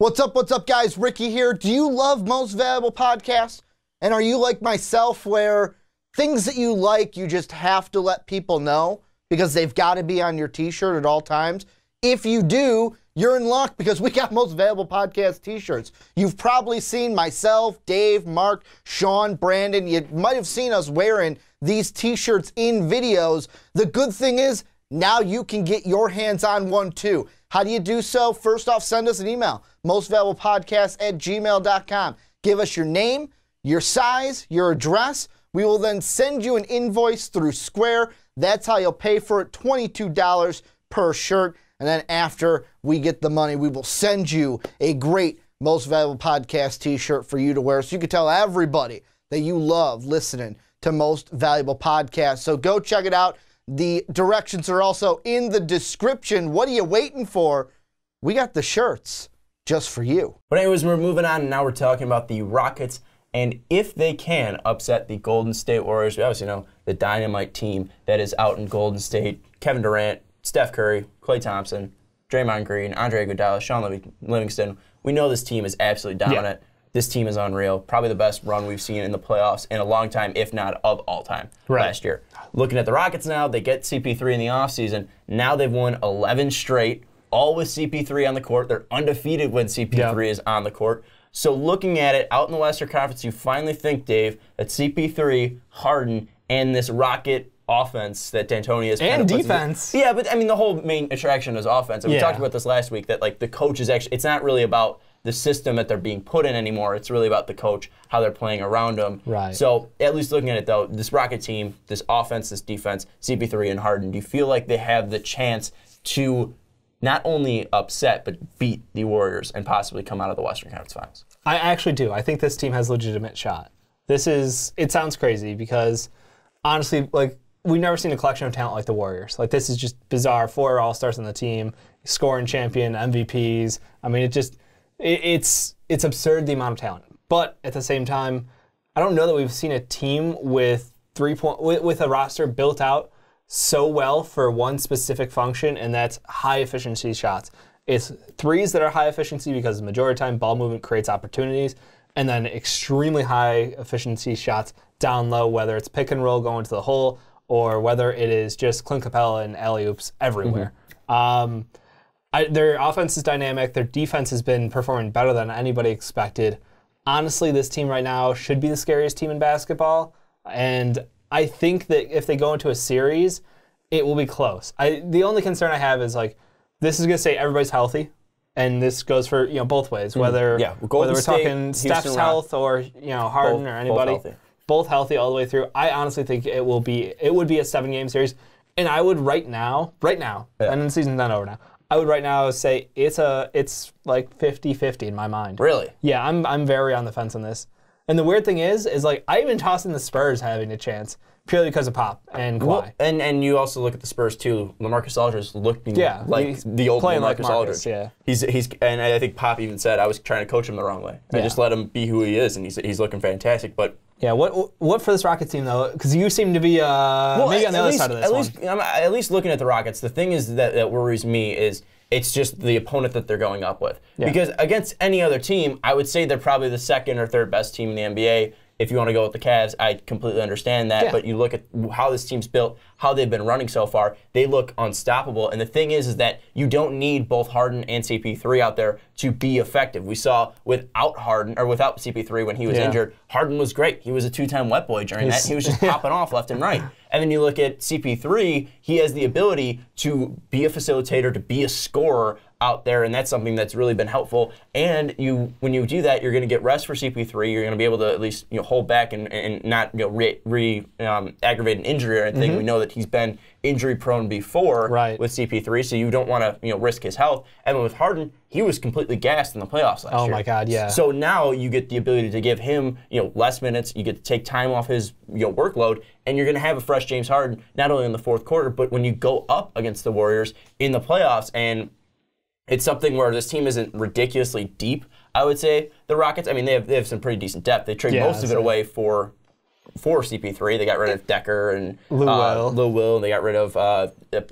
What's up, guys? Ricky here. Do you love Most Valuable Podcasts? And are you like myself where things that you like, you just have to let people know because they've got to be on your t-shirt at all times? If you do, you're in luck because we got Most Valuable Podcast t-shirts. You've probably seen myself, Dave, Mark, Sean, Brandon. You might have seen us wearing these t-shirts in videos. The good thing is now you can get your hands on one too. How do you do so? First off, send us an email, mostvaluablepodcast@gmail.com. Give us your name, your size, your address. We will then send you an invoice through Square. That's how you'll pay for it, $22 per shirt. And then after we get the money, we will send you a great Most Valuable Podcast t-shirt for you to wear so you can tell everybody that you love listening to Most Valuable Podcast. So go check it out. The directions are also in the description. What are you waiting for? We got the shirts just for you. But anyways, we're moving on, and now we're talking about the Rockets, and if they can upset the Golden State Warriors. We obviously know the dynamite team that is out in Golden State. Kevin Durant, Steph Curry, Klay Thompson, Draymond Green, Andre Iguodala, Sean Livingston. We know this team is absolutely dominant. Yeah. This team is unreal. Probably the best run we've seen in the playoffs in a long time, if not of all time, last year. Looking at the Rockets now, they get CP3 in the offseason. Now they've won 11 straight, all with CP3 on the court. They're undefeated when CP3 is on the court. So looking at it, out in the Western Conference, you finally think, Dave, that CP3, Harden, and this Rocket offense that D'Antoni has and defense. Yeah, but I mean the whole main attraction is offense. And we talked about this last week that like the coach is actually, it's not really about the system that they're being put in anymore. It's really about the coach, how they're playing around them. Right. So at least looking at it though, this Rocket team, this offense, this defense, CP3 and Harden, do you feel like they have the chance to not only upset but beat the Warriors and possibly come out of the Western Conference Finals? I actually do. I think this team has a legitimate shot. It sounds crazy because honestly, like, we've never seen a collection of talent like the Warriors. Like, this is just bizarre. 4 All-Stars on the team, scoring champion, MVPs. I mean, it's absurd the amount of talent. But at the same time, I don't know that we've seen a team with a roster built out so well for one specific function, and that's high efficiency shots. It's threes that are high efficiency because the majority of the time ball movement creates opportunities, and then extremely high efficiency shots down low, whether it's pick and roll going to the hole or whether it is just Clint Capella and alley-oops everywhere. Their offense is dynamic. Their defense has been performing better than anybody expected. Honestly, this team right now should be the scariest team in basketball, and I think that if they go into a series, it will be close. The only concern I have is, like, this is going to say everybody's healthy, and this goes for both ways, whether we're talking Steph's health or Harden or anybody. Both healthy all the way through. I honestly think it would be a 7-game series, and I would right now, and the season's not over now, I would right now say it's like 50-50 in my mind. Really? Yeah, I'm very on the fence on this. And the weird thing is like I even toss in the Spurs having a chance purely because of Pop and Kawhi. Well, and you also look at the Spurs too. LaMarcus Aldridge looking like the old LaMarcus Aldridge. Yeah. He's and I think Pop even said I was trying to coach him the wrong way. I just let him be who he is, and he's looking fantastic. But yeah, what for this Rockets team though? Because you seem to be maybe on the other side of this at least looking at the Rockets, the thing is that worries me is it's just the opponent that they're going up with. Yeah. Because against any other team, I would say they're probably the second or third best team in the NBA. If you want to go with the Cavs, I completely understand that. Yeah. But you look at how this team's built, how they've been running so far, they look unstoppable. And the thing is that you don't need both Harden and CP3 out there to be effective. We saw without CP3 when he was injured, Harden was great. He was a 2-time wet boy during that. He was just popping off left and right. And then you look at CP3, he has the ability to be a facilitator, to be a scorer out there, and that's something that's really been helpful. And when you do that, you're going to get rest for CP3. You're going to be able to at least hold back and not aggravate an injury or anything. We know that he's been injury prone before with CP3, so you don't want to risk his health. And then with Harden, he was completely gassed in the playoffs last year. Oh my God, yeah. So now you get the ability to give him less minutes. You get to take time off his workload, and you're going to have a fresh James Harden not only in the fourth quarter, but when you go up against the Warriors in the playoffs. And it's something where this team isn't ridiculously deep, I would say. The Rockets, I mean, they have some pretty decent depth. They trade most of it away for for CP3. They got rid of Decker and Lou Will. And they got rid of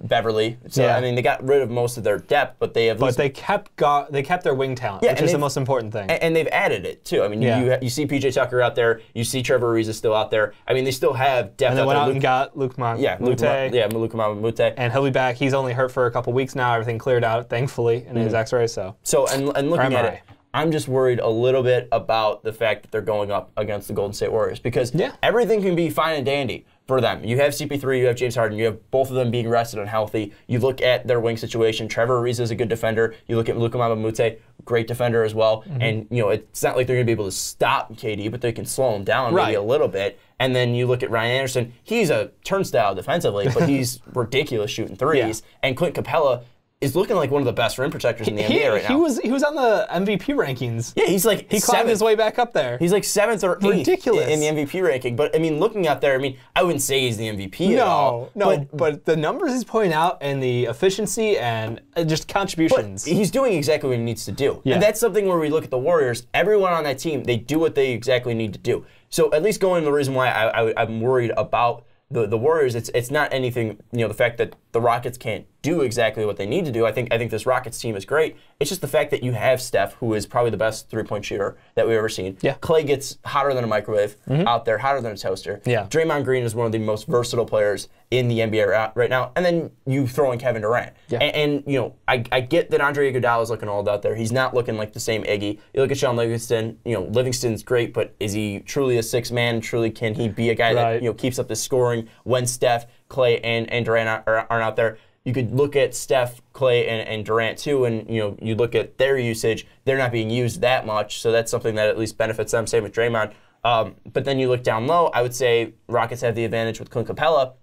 Beverly. So Yeah. I mean, they got rid of most of their depth, but they have. But they kept their wing talent, which is the most important thing. And they've added it too. I mean, you see PJ Tucker out there. You see Trevor Ariza still out there. I mean, they still have depth. And they out went there. out and got Luke Mute. Luke Mute. And he'll be back. He's only hurt for a couple weeks now. Everything cleared out, thankfully, in his X-ray. So and looking at it, I'm just worried a little bit about the fact that they're going up against the Golden State Warriors because everything can be fine and dandy for them. You have CP3, you have James Harden, you have both of them being rested and healthy. You look at their wing situation. Trevor Ariza is a good defender. You look at Luka Mute, great defender as well. And it's not like they're going to be able to stop KD, but they can slow him down maybe a little bit. And then you look at Ryan Anderson. He's a turnstile defensively, but he's ridiculous shooting threes. And Clint Capella is looking like one of the best rim protectors in the NBA right now. He was on the MVP rankings. Yeah, he's like he climbed his way back up there. He's like 7th or 8th Ridiculous. in the MVP ranking. But I mean, looking out there, I mean, I wouldn't say he's the MVP at all. But the numbers he's pointing out and the efficiency and just contributions. But he's doing exactly what he needs to do. Yeah. And that's something where we look at the Warriors. Everyone on that team, they do what they exactly need to do. So at least going to the reason why I'm worried about the Warriors, it's not anything, the fact that the Rockets can't do exactly what they need to do. I think this Rockets team is great. It's just the fact that you have Steph, who is probably the best three-point shooter that we've ever seen. Yeah. Clay gets hotter than a microwave out there, hotter than a toaster. Yeah. Draymond Green is one of the most versatile players in the NBA right now. And then you throw in Kevin Durant. Yeah. And I get that Andre Iguodala is looking old out there. He's not looking like the same Iggy. You look at Sean Livingston. Livingston's great, but is he truly a six man? Truly, can he be a guy that keeps up the scoring when Steph, Clay, and Durant aren't out there? You could look at Steph, Clay, and Durant too, and you look at their usage. They're not being used that much, so that's something that at least benefits them. Same with Draymond. But then you look down low. I would say Rockets have the advantage with Clint Capella.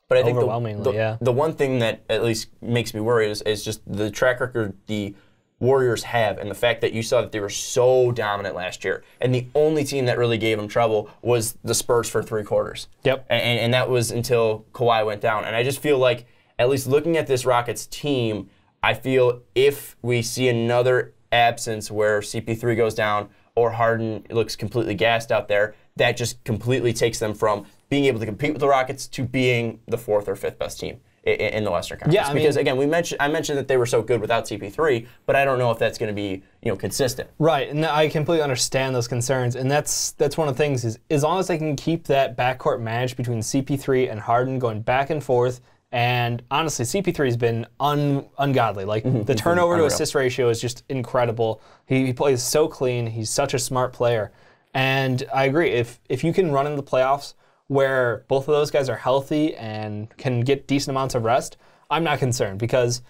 But I think the one thing that at least makes me worried is just the track record the Warriors have, and the fact that you saw that they were so dominant last year, and the only team that really gave them trouble was the Spurs for 3 quarters. Yep. And that was until Kawhi went down. And I just feel like, at least looking at this Rockets team, I feel if we see another absence where CP3 goes down or Harden looks completely gassed out there, that just completely takes them from being able to compete with the Rockets to being the 4th or 5th best team in the Western Conference. Yeah, because again, I mentioned that they were so good without CP3, but I don't know if that's going to be consistent. Right, and I completely understand those concerns, and that's one of the things is as long as they can keep that backcourt match between CP3 and Harden going back and forth. And honestly, CP3 has been ungodly. Like the turnover to assist ratio is just incredible. He plays so clean. He's such a smart player. And I agree. If you can run in the playoffs where both of those guys are healthy and can get decent amounts of rest, I'm not concerned because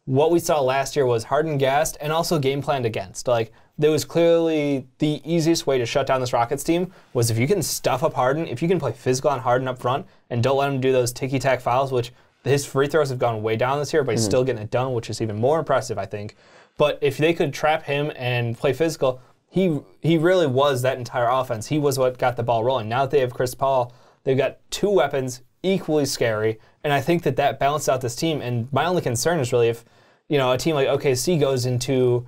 what we saw last year was Harden gassed and also game planned against. Like there was clearly the easiest way to shut down this Rockets team was if you can stuff up Harden, if you can play physical on Harden up front and don't let him do those ticky-tack fouls, which his free throws have gone way down this year, but he's still getting it done, which is even more impressive, I think. But if they could trap him and play physical, he really was that entire offense. He was what got the ball rolling. Now that they have Chris Paul, they've got 2 weapons, equally scary, and I think that balanced out this team. And my only concern is really if a team like OKC goes into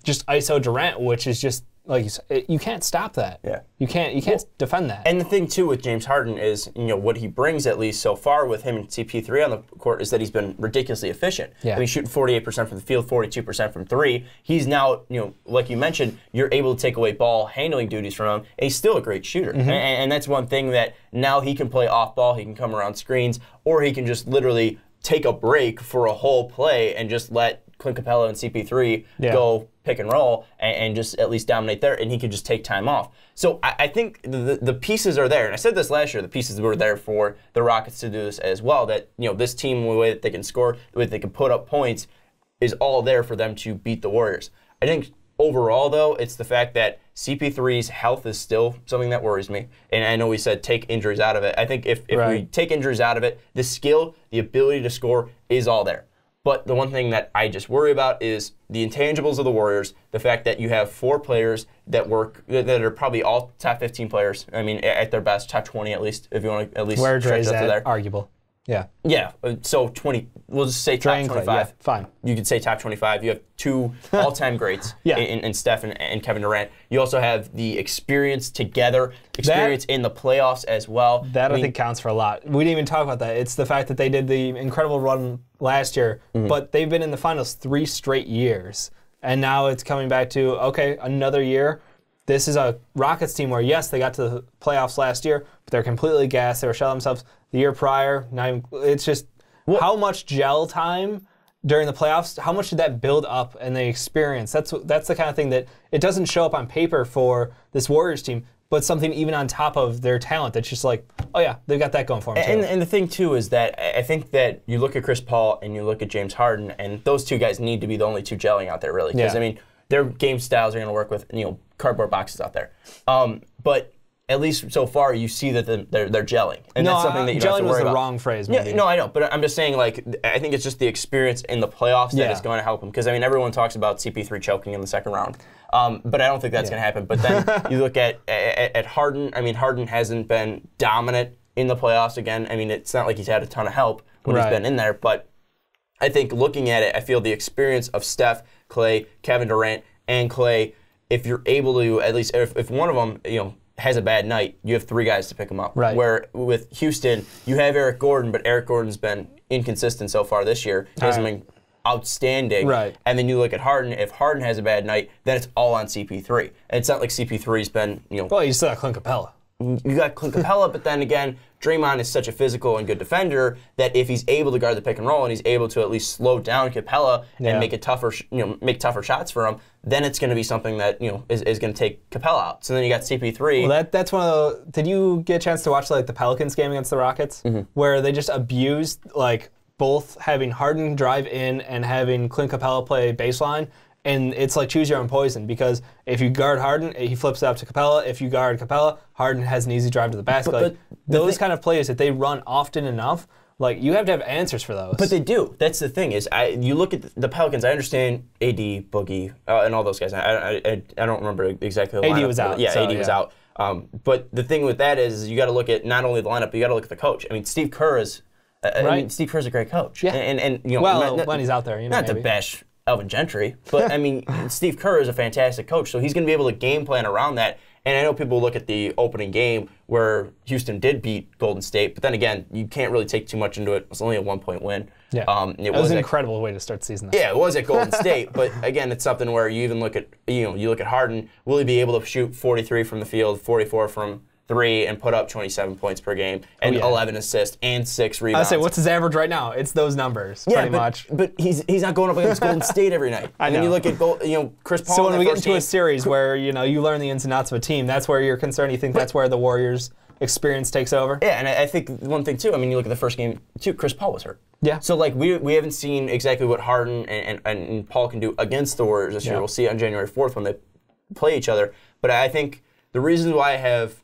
just ISO Durant, which is just like you said, you can't stop that. Yeah, you can't defend that. And the thing too with James Harden is what he brings at least so far with him and CP3 on the court is that he's been ridiculously efficient. Yeah, I mean shooting 48% from the field, 42% from 3. He's now like you mentioned, you're able to take away ball handling duties from him, and he's still a great shooter. And that's one thing that now he can play off ball, he can come around screens, or he can just literally take a break for a whole play and just let Clint Capella and CP3 go pick and roll and just at least dominate there, and he could just take time off. So I think the pieces are there, and I said this last year, the pieces were there for the Rockets to do this as well, that this team, the way that they can score, the way that they can put up points, is all there for them to beat the Warriors. I think overall, though, it's the fact that CP3's health is still something that worries me. And I know we said take injuries out of it. I think if we take injuries out of it, the skill, the ability to score is all there. But the one thing that I just worry about is the intangibles of the Warriors, the fact that you have 4 players that are probably all top 15 players. I mean, at their best, top 20 at least, if you want to at least where stretch Dre's that to there. Arguable. Yeah. Yeah, so 20. We'll just say top Drain Clay, 25. yeah, fine. You could say top 25. You have two all-time greats Yeah. in Steph and Kevin Durant. You also have the experience together, experience in the playoffs as well. That I think counts for a lot. We didn't even talk about that. It's the fact that they did the incredible run last year, but they've been in the finals 3 straight years. And now it's coming back to, okay, another year. This is a Rockets team where, yes, they got to the playoffs last year, but they're completely gassed. They were shelling themselves the year prior. It's just how much gel time during the playoffs, how much did that build up and the experience? That's the kind of thing that it doesn't show up on paper for this Warriors team, but something even on top of their talent that's just like, oh yeah, they've got that going for them too. And the thing too is that I think that you look at Chris Paul and you look at James Harden, and those two guys need to be the only two gelling out there really. Because I mean, their game styles are going to work with cardboard boxes out there. But at least so far, you see that they're gelling, and that's something that you don't have to worry about. Gelling was the wrong phrase, maybe. Yeah, no, I know, but I'm just saying, like, I think it's just the experience in the playoffs that is going to help them. Because I mean, everyone talks about CP3 choking in the second round, but I don't think that's going to happen. But then you look at Harden. I mean, Harden hasn't been dominant in the playoffs again. I mean, it's not like he's had a ton of help when he's been in there, but I think looking at it, I feel the experience of Steph, Clay, Kevin Durant, and Clay. If you're able to, at least if one of them, has a bad night, you have 3 guys to pick him up. Right. Where with Houston, you have Eric Gordon, but Eric Gordon's been inconsistent so far this year. He hasn't been outstanding. Right. And then you look at Harden. If Harden has a bad night, then it's all on CP3. And it's not like CP3's been, Well, you still got Clint Capella. You got Clint Capella, but then again, Draymond is such a physical and good defender that if he's able to guard the pick and roll and he's able to at least slow down Capella and make it tougher, make tougher shots for him, then it's going to be something that is going to take Capella out. So then you got CP3. Well, that's one of the. Did you get a chance to watch the Pelicans game against the Rockets, where they just abused both having Harden drive in and having Clint Capella play baseline? And it's like choose your own poison, because if you guard Harden, he flips it up to Capella. If you guard Capella, Harden has an easy drive to the basket. But those kind of plays that they run often enough, you have to have answers for those. But they do. That's the thing is, you look at the Pelicans. I understand AD, Boogie, and all those guys. I don't remember exactly the lineup. AD was out. Yeah, AD was out. But the thing with that is you got to look at not only the lineup, but you got to look at the coach. I mean, Steve Kerr is. I mean, Steve Kerr's a great coach. Yeah. And when he's out there, not maybe. to bash Elvin Gentry, but I mean, Steve Kerr is a fantastic coach, so he's going to be able to game plan around that. And I know people look at the opening game where Houston did beat Golden State, but then again, you can't really take too much into it. It was only a 1-point win. Yeah, it was an incredible way to start the season. Yeah, it was at Golden State, but again, it's something where you even look at you look at Harden. Will he be able to shoot 43 from the field, 44 from 3, and put up 27 points per game, and 11 assists and 6 rebounds? I say, what's his average right now? It's those numbers, pretty much. But he's not going up against Golden State every night. I know. And then you look at Chris Paul. So when we get into game, a series where you learn the ins and outs of a team, that's where you're concerned. You think that's where the Warriors' experience takes over? Yeah, and I think one thing too. I mean, you look at the first game too. Chris Paul was hurt. Yeah. So we haven't seen exactly what Harden and Paul can do against the Warriors this year. We'll see on January 4th when they play each other. But I think the reason why I have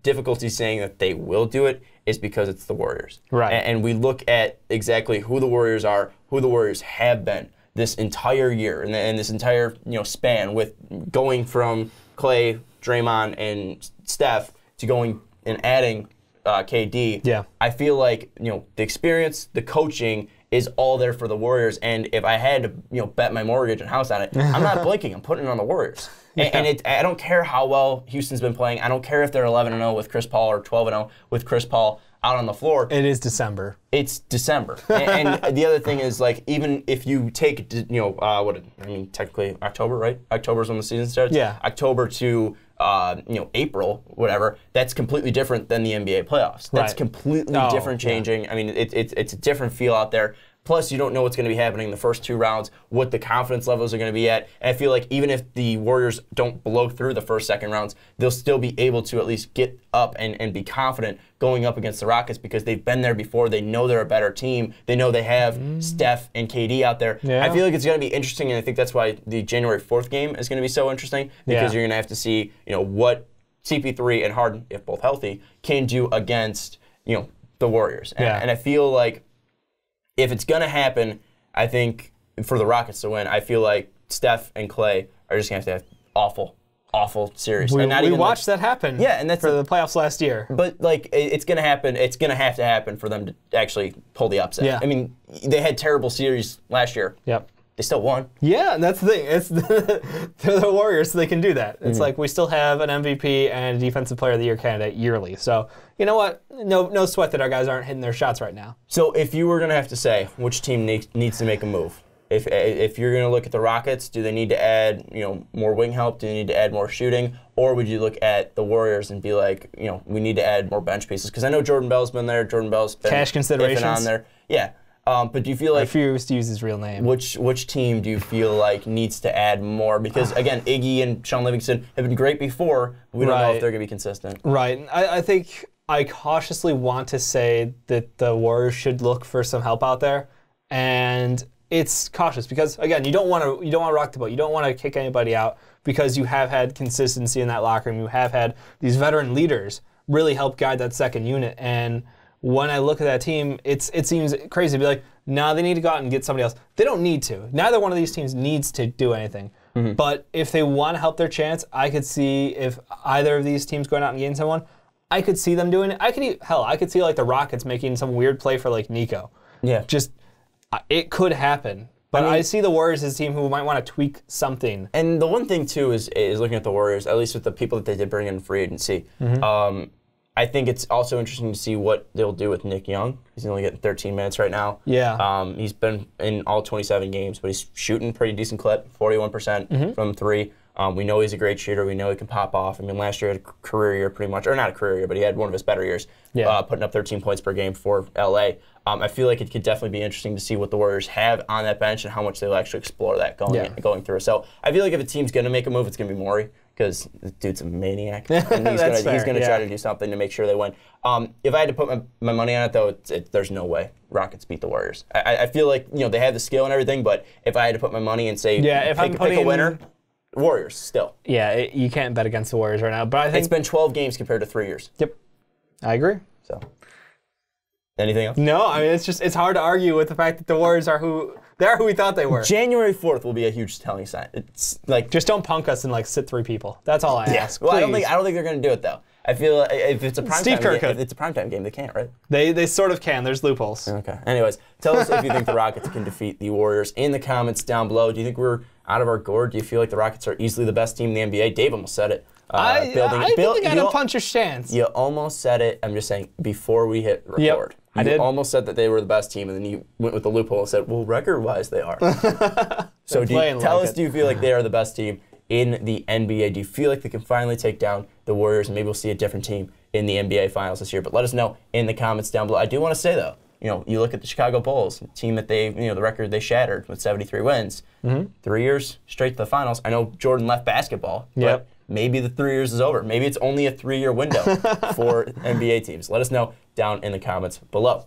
difficulty saying that they will do it is because it's the Warriors. Right. And we look at exactly who the Warriors are, who the Warriors have been this entire year and this entire span, with going from Clay, Draymond, and Steph to going and adding KD. Yeah. I feel like the experience, the coaching is all there for the Warriors. And if I had to bet my mortgage and house on it, I'm not blinking. I'm putting it on the Warriors. And I don't care how well Houston's been playing. I don't care if they're 11-0 with Chris Paul or 12-0 with Chris Paul out on the floor. It is December. It's December. and the other thing is, even if you take, technically October, right? October's when the season starts. Yeah. October to April, whatever. That's completely different than the NBA playoffs. That's completely different changing. Yeah. I mean, it's a different feel out there. Plus, you don't know what's going to be happening in the first 2 rounds, what the confidence levels are going to be at. And I feel like even if the Warriors don't blow through the first, second rounds, they'll still be able to at least get up and be confident going up against the Rockets because they've been there before. They know they're a better team. They know they have Steph and KD out there. Yeah. I feel like it's going to be interesting, and I think that's why the January 4th game is going to be so interesting because you're going to have to see what CP3 and Harden, if both healthy, can do against the Warriors. And I feel like if it's going to happen, I think for the Rockets to win, I feel like Steph and Clay are just going to have awful awful series. We, and not we even watched that happen. Yeah, and that's for the playoffs last year. But like, it's gonna happen. It's gonna have to happen for them to actually pull the upset. Yeah. I mean, they had terrible series last year. Yep. They still won. Yeah, and that's the thing. It's they're the Warriors, so they can do that. It's like we still have an MVP and a Defensive Player of the Year candidate yearly. So you know what? No sweat that our guys aren't hitting their shots right now. So if you were gonna have to say which team needs to make a move, if you're gonna look at the Rockets, do they need to add more wing help? Do they need to add more shooting? Or would you look at the Warriors and be like, we need to add more bench pieces? Because I know Jordan Bell's been there. Jordan Bell's been cash considerations on there. Yeah. But do you feel like... I refuse to use his real name. Which team do you feel like needs to add more? Because, again, Iggy and Sean Livingston have been great before, but we don't know if they're going to be consistent. Right. I think I cautiously want to say that the Warriors should look for some help out there. And it's cautious because, again, you don't want to rock the boat. You don't want to kick anybody out because you have had consistency in that locker room. You have had these veteran leaders really help guide that second unit. And when I look at that team, it seems crazy to be like, nah, they need to go out and get somebody else. They don't need to. Neither one of these teams needs to do anything. Mm-hmm. But if they want to help their chance, I could see if either of these teams going out and getting someone, I could see them doing it. I could see like the Rockets making some weird play for like Nico. Yeah. Just, it could happen. But I see the Warriors as a team who might want to tweak something. And the one thing, too, is looking at the Warriors, at least with the people that they did bring in free agency, I think it's also interesting to see what they'll do with Nick Young. He's only getting 13 minutes right now. Yeah. He's been in all 27 games, but he's shooting pretty decent clip, 41% from three. We know he's a great shooter. We know he can pop off. I mean, last year he had a career year pretty much, or not a career year, but he had one of his better years, putting up 13 points per game for LA. I feel like it could definitely be interesting to see what the Warriors have on that bench and how much they'll actually explore that going through. So I feel like if a team's going to make a move, it's going to be Morey, because the dude's a maniac, and he's going to try to do something to make sure they win. If I had to put my money on it, though, there's no way Rockets beat the Warriors. I feel like they have the skill and everything, but if I had to put my money and say pick a winner, Warriors still. Yeah, you can't bet against the Warriors right now. But I think it's been 12 games compared to 3 years. Yep, I agree. So, anything else? No, I mean it's hard to argue with the fact that the Warriors are who we thought they were. January 4th will be a huge telling sign. It's like just don't punk us and like sit 3 people. That's all I ask. Well, I don't think they're going to do it though. I feel like if it's a primetime game, they can't, right? They sort of can. There's loopholes. Okay. Anyways, tell us if you think the Rockets can defeat the Warriors in the comments down below. Do you think we're out of our gourd? Do you feel like the Rockets are easily the best team in the NBA? Dave almost said it. I think I had a puncher's chance. You almost said it. I'm just saying before we hit record. Yep, I did. Almost said that they were the best team, and then you went with the loophole and said, well, record-wise, they are. So tell us, do you feel like they are the best team in the NBA? Do you feel like they can finally take down the Warriors, and maybe we'll see a different team in the NBA Finals this year? But let us know in the comments down below. I do want to say, though, you look at the Chicago Bulls, a team that the record they shattered with 73 wins. 3 years straight to the finals. I know Jordan left basketball, but maybe the 3 years is over. Maybe it's only a 3-year window for NBA teams. Let us know down in the comments below.